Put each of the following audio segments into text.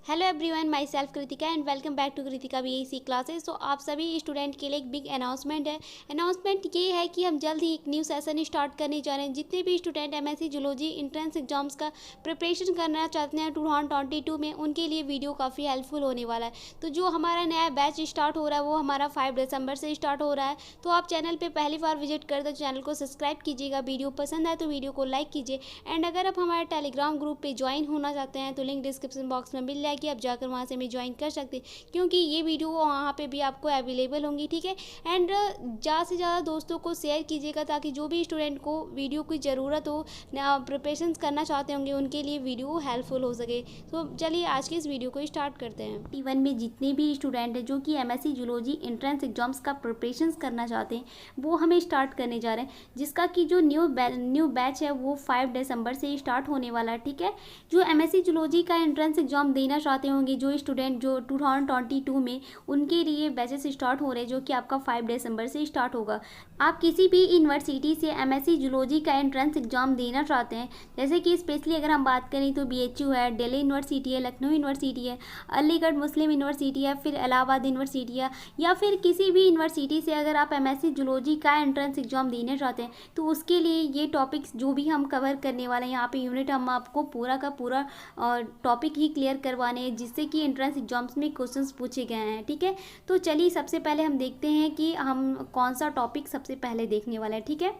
Hello everyone, myself Kritika and welcome back to Kritika BSc classes. तो आप सभी student के लिए एक बिग अनाउंसमेंट है। अनाउंसमेंट ये है कि हम जल्द ही एक न्यू सेशन स्टार्ट करने जा रहे हैं। जितने भी student MSc zoology entrance exams का प्रिपरेशन करना चाहते हैं 2022 में, उनके लिए वीडियो काफ़ी हेल्पफुल होने वाला है। तो जो हमारा नया बैच स्टार्ट हो रहा है वो हमारा 5 दिसंबर से स्टार्ट हो रहा है। तो आप चैनल पर पहली बार विजिट कर तो चैनल को सब्सक्राइब कीजिएगा, वीडियो पसंद आए तो वीडियो को लाइक कीजिए। एंड अगर आप हमारे टेलीग्राम ग्रुप पर ज्वाइन होना चाहते हैं तो लिंक डिस्क्रिप्शन बॉक्स में मिल जाएगी, आप जाकर वहाँ से में ज्वाइन कर सकते हैं, क्योंकि ये वीडियो वहाँ पे भी आपको अवेलेबल होंगी। ठीक है। एंड ज़्यादा से ज़्यादा दोस्तों को शेयर कीजिएगा ताकि जो भी स्टूडेंट को वीडियो की ज़रूरत हो, प्रिपरेशन करना चाहते होंगे, उनके लिए वीडियो हेल्पफुल हो सके। तो चलिए आज के इस वीडियो को स्टार्ट करते हैं। T1 में जितने भी स्टूडेंट हैं जो कि एमएससी जूलॉजी एंट्रेंस एग्जाम्स का प्रिपरेशन करना चाहते हैं वो हमें स्टार्ट करने जा रहे हैं, जिसका कि जो न्यू बैच है वो 5 दिसंबर से स्टार्ट होने वाला है। ठीक है। जो एमएससी जूलॉजी का एंट्रेंस एग्जाम देना चाहते होंगे जो स्टूडेंट जो 2022 में, उनके लिए बैचेस स्टार्ट हो रहे हैं जो कि आपका 5 दिसंबर से स्टार्ट होगा। आप किसी भी यूनिवर्सिटी से एमएससी जूलॉजी का एंट्रेंस एग्जाम देना चाहते हैं, जैसे कि स्पेशली अगर हम बात करें तो बीएचयू है, दिल्ली यूनिवर्सिटी है, लखनऊ यूनिवर्सिटी है, अलीगढ़ मुस्लिम यूनिवर्सिटी है, फिर इलाहाबाद यूनिवर्सिटी है, या फिर किसी भी यूनिवर्सिटी से अगर आप एमएससी जूलॉजी का एंट्रेंस एग्जाम देना चाहते हैं तो उसके लिए ये टॉपिक्स जो भी हम कवर करने वाले हैं यहाँ पे यूनिट, हम आपको पूरा का पूरा टॉपिक ही क्लियर करवाने हैं, जिससे कि एंट्रेंस एग्जाम्स में क्वेश्चंस पूछे गए हैं। ठीक है। तो चलिए सबसे पहले हम देखते हैं कि हम कौन सा टॉपिक सबसे पहले देखने वाला है। ठीक है।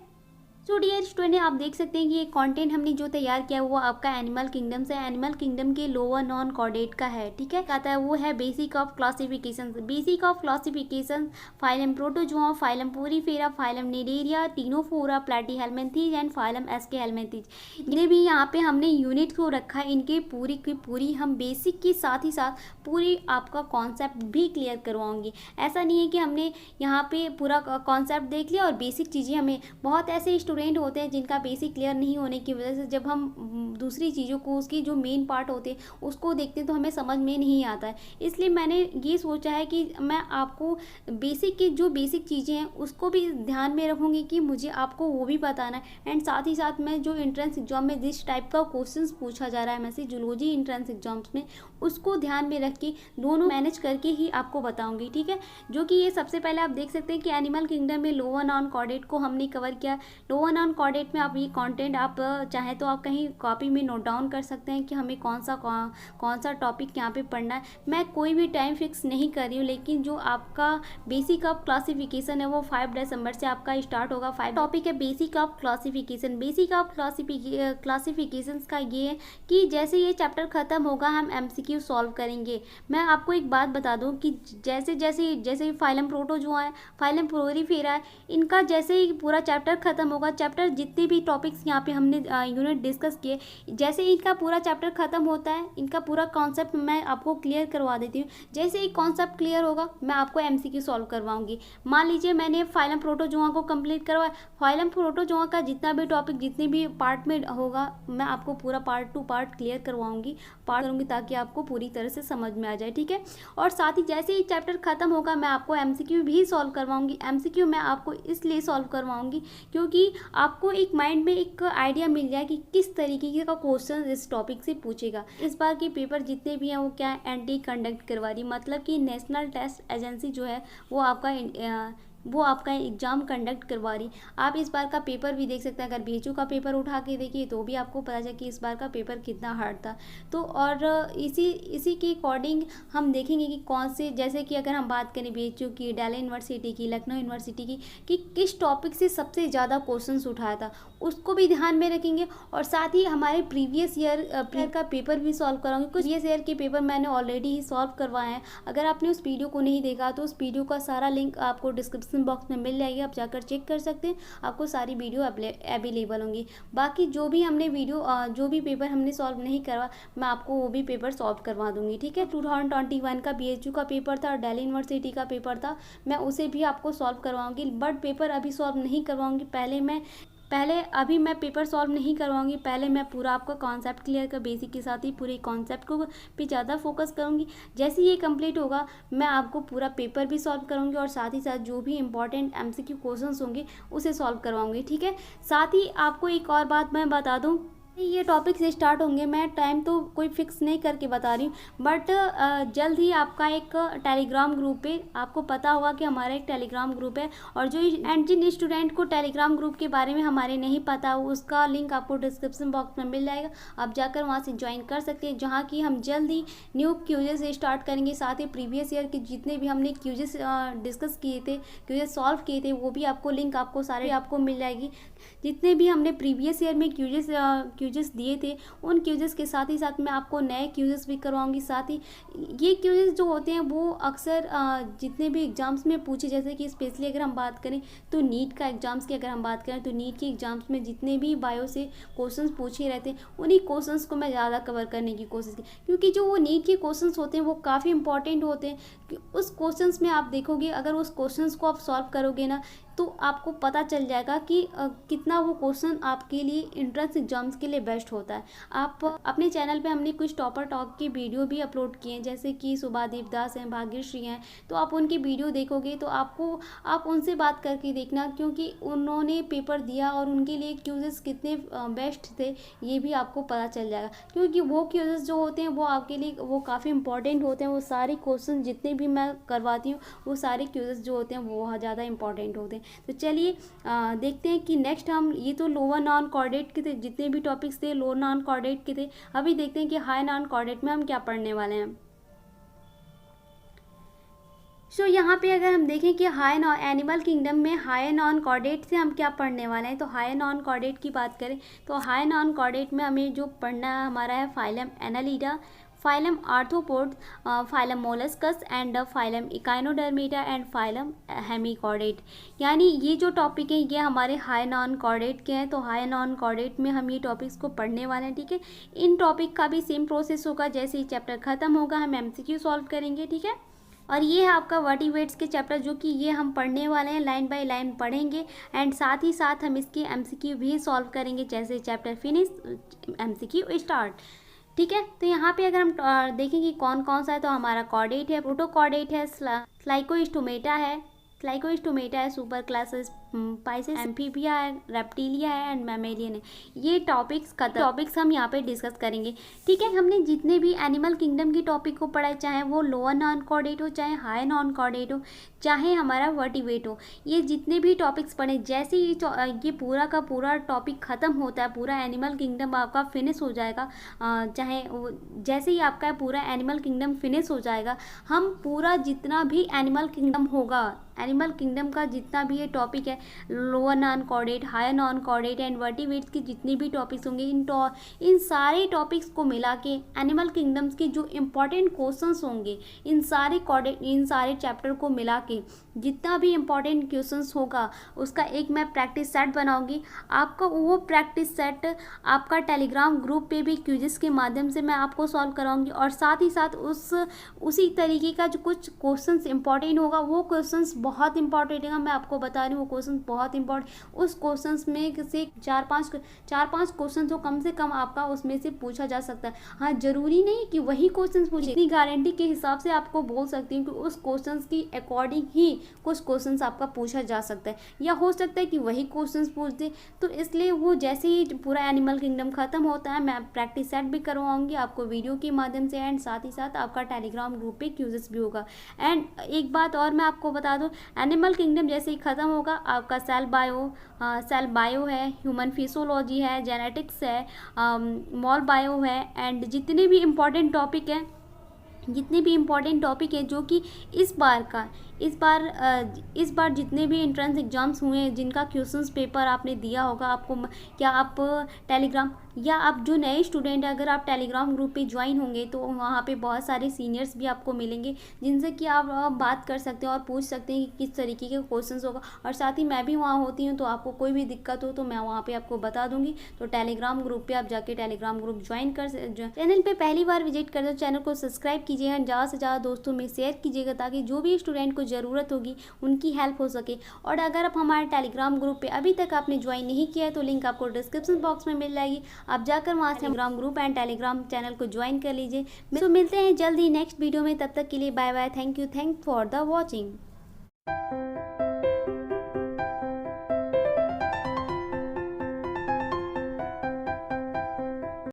तो डियर स्टूडेंट, आप देख सकते हैं कि ये कंटेंट हमने जो तैयार किया वो आपका एनिमल किंगडम से, एनिमल किंगडम के लोअर नॉन कॉर्डेट का है। ठीक है। कहता है वो है basic of classification. Basic of classification, phylum protozoa, phylum porifera, phylum cnidaria, ctenophora, platyhelminthes and phylum aschelminthes. इन्हें भी यहाँ पे हमने यूनिट को रखा है, इनके पूरी की पूरी हम बेसिक के साथ ही साथ पूरी आपका कॉन्सेप्ट भी क्लियर करवाऊंगी। ऐसा नहीं है कि हमने यहाँ पे पूरा कॉन्सेप्ट देख लिया और बेसिक चीज़ें, हमें बहुत ऐसे स्टूडेंट होते हैं जिनका बेसिक क्लियर नहीं होने की वजह से जब हम दूसरी चीज़ों को, उसकी जो मेन पार्ट होते हैं उसको देखते हैं तो हमें समझ में नहीं आता है। इसलिए मैंने ये सोचा है कि मैं आपको बेसिक की जो बेसिक चीज़ें हैं उसको भी ध्यान में रखूँगी कि मुझे आपको वो भी बताना है। एंड साथ ही साथ मैं जो एंट्रेंस एग्जाम में जिस टाइप का क्वेश्चन पूछा जा रहा है एमएससी जूलॉजी एंट्रेंस एग्जाम्स में, उसको ध्यान में रख के दोनों मैनेज करके ही आपको बताऊँगी। ठीक है। जो कि ये सबसे पहले आप देख सकते हैं कि एनिमल किंगडम में लोअर नॉन कॉर्डेट को हमने कवर किया। लोअर नॉन कॉर्डेट में आप ये कंटेंट आप चाहें तो आप कहीं कॉपी में नोट डाउन कर सकते हैं कि हमें कौन सा टॉपिक यहाँ पे पढ़ना है। मैं कोई भी टाइम फिक्स नहीं कर रही हूँ, लेकिन जो आपका बेसिक ऑफ क्लासिफिकेशन है वो 5 दिसंबर से आपका स्टार्ट होगा। 5 टॉपिक है basic of classification. Basic of classification का ये है कि जैसे ये चैप्टर खत्म होगा हम एमसीक्यू सॉल्व करेंगे। मैं आपको एक बात बता दूँ कि जैसे जैसे जैसे फाइलम प्रोटोजोआ है, फाइलम पोरीफेरा है, इनका जैसे ही पूरा चैप्टर खत्म होगा, चैप्टर जितने भी टॉपिक्स यहाँ पे हमने यूनिट डिस्कस किए, जैसे इनका पूरा चैप्टर खत्म होता है इनका पूरा कॉन्सेप्ट मैं आपको क्लियर करवा देती हूँ। जैसे ही कॉन्सेप्ट क्लियर होगा मैं आपको एमसीक्यू सॉल्व करवाऊंगी। मान लीजिए मैंने फाइलम प्रोटोजोआ को कंप्लीट करवाया, फाइलम प्रोटोजोआ का जितना भी टॉपिक जितने भी पार्ट में होगा मैं आपको पूरा पार्ट टू पार्ट क्लियर करवाऊंगी ताकि आपको पूरी तरह से समझ में आ जाए। ठीक है। और साथ ही जैसे ही चैप्टर खत्म होगा मैं आपको एमसीक्यू भी सॉल्व करवाऊंगी। एमसीक्यू मैं आपको इसलिए सॉल्व करवाऊंगी क्योंकि आपको एक माइंड में एक आइडिया मिल जाए कि किस तरीके का क्वेश्चन इस टॉपिक से पूछेगा। इस बार के पेपर जितने भी हैं वो क्या एनटी कंडक्ट करवा रही, मतलब कि नेशनल टेस्ट एजेंसी जो है वो आपका एग्ज़ाम कंडक्ट करवा रही। आप इस बार का पेपर भी देख सकते हैं, अगर बीएचयू का पेपर उठा के देखिए तो भी आपको पता चले कि इस बार का पेपर कितना हार्ड था। तो और इसी के अकॉर्डिंग हम देखेंगे कि कौन से, जैसे कि अगर हम बात करें बीएचयू की, दिल्ली यूनिवर्सिटी की, लखनऊ यूनिवर्सिटी की, कि किस टॉपिक से सबसे ज़्यादा क्वेश्चन उठाया था उसको भी ध्यान में रखेंगे। और साथ ही हमारे प्रीवियस ईयर का पेपर भी सॉल्व कराऊंगे। कुछ प्रीवियस ईयर के पेपर मैंने ऑलरेडी ही सॉल्व करवाए हैं। अगर आपने उस वीडियो को नहीं देखा तो उस वीडियो का सारा लिंक आपको डिस्क्रिप्शन बॉक्स में मिल जाएगी, आप जाकर चेक कर सकते हैं, आपको सारी वीडियो अवेलेबल होंगी। बाकी जो भी पेपर हमने सॉल्व नहीं करवा मैं आपको वो भी पेपर सॉल्व करवा दूंगी। ठीक है। 2021 का बीएचयू का पेपर था, दिल्ली यूनिवर्सिटी का पेपर था, मैं उसे भी आपको सॉल्व करवाऊंगी। बट पेपर अभी सॉल्व नहीं करवाऊंगी, अभी मैं पेपर सॉल्व नहीं करवाऊंगी। पहले मैं पूरा आपका कॉन्सेप्ट क्लियर कर, बेसिक के साथ ही पूरे कॉन्सेप्ट को पे ज़्यादा फोकस करूंगी। जैसे ये कंप्लीट होगा मैं आपको पूरा पेपर भी सॉल्व करूंगी और साथ ही साथ जो भी इंपॉर्टेंट एमसीक्यू क्वेश्चंस होंगे उसे सॉल्व करवाऊंगी। ठीक है। साथ ही आपको एक और बात मैं बता दूं, ये टॉपिक से स्टार्ट होंगे। मैं टाइम तो कोई फिक्स नहीं करके बता रही हूँ, बट जल्द ही आपका एक टेलीग्राम ग्रुप पे, आपको पता होगा कि हमारा एक टेलीग्राम ग्रुप है, और जिन स्टूडेंट को टेलीग्राम ग्रुप के बारे में हमारे नहीं पता, उसका लिंक आपको डिस्क्रिप्शन बॉक्स में मिल जाएगा। आप जाकर वहाँ से ज्वाइन कर सकते हैं, जहाँ की हम जल्द ही न्यू क्यूजेस स्टार्ट करेंगे। साथ ही प्रीवियस ईयर के जितने भी हमने क्यूजेस डिस्कस किए थे, क्यूजेस सॉल्व किए थे, वो भी आपको लिंक आपको सारे आपको मिल जाएगी। जितने भी हमने प्रीवियस ईयर में क्यूजेस दिए थे, उन क्यूजेस के साथ ही साथ मैं आपको नए क्यूजेस भी करवाऊंगी। साथ ही ये क्यूजेस जो होते हैं वो अक्सर जितने भी एग्जाम्स में पूछे, जैसे कि स्पेशली अगर हम बात करें तो नीट का एग्जाम्स की अगर हम बात करें तो नीट के एग्जाम्स में जितने भी बायो से क्वेश्चंस पूछे रहते हैं, उन्हीं क्वेश्चंस को मैं ज़्यादा कवर करने की कोशिश की, क्योंकि जो वो नीट के क्वेश्चंस होते हैं वो काफ़ी इंपॉर्टेंट होते हैं। उस क्वेश्चंस में आप देखोगे, अगर उस क्वेश्चंस को आप सॉल्व करोगे ना, तो आपको पता चल जाएगा कि कितना वो क्वेश्चन आपके लिए एंट्रेंस एग्जाम्स के लिए बेस्ट होता है। आप अपने चैनल पे हमने कुछ टॉपर टॉक की वीडियो भी अपलोड किए हैं, जैसे कि सुभादीप दास हैं, भाग्यश्री हैं, तो आप उनकी वीडियो देखोगे तो आप उनसे बात करके देखना, क्योंकि उन्होंने पेपर दिया और उनके लिए क्यूजेस कितने बेस्ट थे ये भी आपको पता चल जाएगा। क्योंकि वो क्यूजेस जो होते हैं वो आपके लिए वो काफ़ी इंपॉर्टेंट होते हैं। वो सारे क्वेश्चन जितने भी मैं करवाती हूँ, वो सारे क्यूजेस जो होते हैं वो बहुत ज़्यादा इंपॉर्टेंट होते हैं। तो चलिए देखते हैं कि नेक्स्ट हम, ये तो लोअर नॉन कॉर्डेट के थे, जितने भी टॉपिक्स थे लोअर नॉन कॉर्डेट के थे। अभी देखते हैं कि हाई नॉन कॉर्डेट में हम क्या पढ़ने वाले हैं। सो यहाँ पे अगर हम देखें कि एनिमल किंगडम में हाई नॉन कॉर्डेट से हम क्या पढ़ने वाले हैं, तो हाई नॉन कॉर्डेट की बात करें तो हाई नॉन कॉर्डेट में हमें जो पढ़ना हमारा है phylum annelida, phylum arthropod, phylum molluscs and phylum echinodermata and phylum hemichordate. यानी ये जो टॉपिक है ये हमारे हाई नॉन कॉर्डेट के हैं। तो हाई नॉन कॉर्डेट में हम ये टॉपिक्स को पढ़ने वाले हैं, ठीक है। इन टॉपिक का भी सेम प्रोसेस होगा, जैसे ही चैप्टर खत्म होगा हम MCQ सॉल्व करेंगे, ठीक है। और ये है आपका वर्टिब्रेट्स के चैप्टर, जो कि ये हम पढ़ने वाले हैं, लाइन बाय लाइन पढ़ेंगे, एंड साथ ही साथ हम इसके MCQ भी सॉल्व करेंगे, जैसे चैप्टर फिनिश MCQ स्टार्ट, ठीक है। तो यहाँ पे अगर हम देखेंगे कौन कौन सा है, तो हमारा कॉर्डेट है, प्रोटोकॉर्डेट है, स्लाइकोस्टोमेटा है, सुपर क्लासेस पाइसेस, एम्फीबिया है, रेप्टिलिया है एंड मैमेलियन है। ये टॉपिक्स हम यहाँ पे डिस्कस करेंगे, ठीक है। हमने जितने भी एनिमल किंगडम की टॉपिक को पढ़ा है, चाहे वो लोअर नॉन कॉर्डेट हो, चाहे हाई नॉन कॉर्डेट हो, चाहे हमारा वर्टिब्रेट हो, ये जितने भी टॉपिक्स पढ़े, जैसे ही ये पूरा का पूरा टॉपिक ख़त्म होता है, पूरा एनिमल किंगडम आपका फिनिश हो जाएगा, जैसे ही आपका पूरा एनिमल किंगडम फिनिश हो जाएगा, हम पूरा जितना भी एनिमल किंगडम होगा, एनिमल किंगडम का जितना भी ये टॉपिक है, lower non chordate, higher non chordate and vertebrates के जितने भी टॉपिक्स होंगे, इन सारे टॉपिक्स को मिला के एनिमल किंगडम्स के जो इम्पॉर्टेंट क्वेश्चंस होंगे, इन सारे चैप्टर को मिला के जितना भी इम्पॉर्टेंट क्वेश्चंस होगा, उसका एक मैं प्रैक्टिस सेट बनाऊंगी। आपका वो प्रैक्टिस सेट आपका टेलीग्राम ग्रुप पे भी क्यूजेस के माध्यम से मैं आपको सॉल्व कराऊंगी, और साथ ही साथ उसी तरीके का जो कुछ क्वेश्चंस इंपॉर्टेंट होगा, वो क्वेश्चंस बहुत इंपॉर्टेंट है, मैं आपको बता रही हूँ, वो क्वेश्चन बहुत इंपॉर्टेंट, उस क्वेश्चंस में से चार पांच क्वेश्चन तो कम से कम आपका उसमें से पूछा जा सकता है। हाँ, जरूरी नहीं कि वही क्वेश्चन पूछे, इतनी गारंटी के हिसाब से आपको बोल सकती हूँ कि उस क्वेश्चन की अकॉर्डिंग ही कुछ क्वेश्चन आपका पूछा जा सकता है, या हो सकता है कि वही क्वेश्चन पूछ दे। तो इसलिए वो जैसे ही पूरा एनिमल किंगडम खत्म होता है, मैं प्रैक्टिस सेट भी करवाऊंगी आपको वीडियो के माध्यम से, एंड साथ ही साथ आपका टेलीग्राम ग्रुप पे क्यूजेस भी होगा। एंड एक बात और मैं आपको बता दूं, एनिमल किंगडम जैसे ही ख़त्म होगा, आपका सेल बायो है, ह्यूमन फिजियोलॉजी है, जेनेटिक्स है, मॉल बायो है, एंड जितने भी इम्पॉर्टेंट टॉपिक है जो कि इस बार जितने भी एंट्रेंस एग्जाम्स हुए हैं, जिनका क्वेश्चंस पेपर आपने दिया होगा, आपको क्या आप टेलीग्राम, या आप जो नए स्टूडेंट हैं, अगर आप टेलीग्राम ग्रुप पे ज्वाइन होंगे तो वहाँ पे बहुत सारे सीनियर्स भी आपको मिलेंगे, जिनसे कि आप बात कर सकते हैं और पूछ सकते हैं कि किस तरीके के क्वेश्चंस होगा। और साथ ही मैं भी वहाँ होती हूँ, तो आपको कोई भी दिक्कत हो तो मैं वहाँ पे आपको बता दूंगी। तो टेलीग्राम ग्रुप पे आप जाके टेलीग्राम ग्रुप ज्वाइन कर, चैनल पर पहली बार विजिट कर दो, चैनल को सब्सक्राइब कीजिएगा, ज़्यादा से ज़्यादा दोस्तों में शेयर कीजिएगा, ताकि जो भी स्टूडेंट को ज़रूरत होगी उनकी हेल्प हो सके। और अगर आप हमारे टेलीग्राम ग्रुप पे अभी तक आपने ज्वाइन नहीं किया है, तो लिंक आपको डिस्क्रिप्शन बॉक्स में मिल जाएगी, आप जाकर वहाँ से Telegram group and Telegram channel को ज्वाइन कर लीजिए। तो मिलते हैं जल्द ही नेक्स्ट वीडियो में, तब तक के लिए bye bye, thank you for the watching.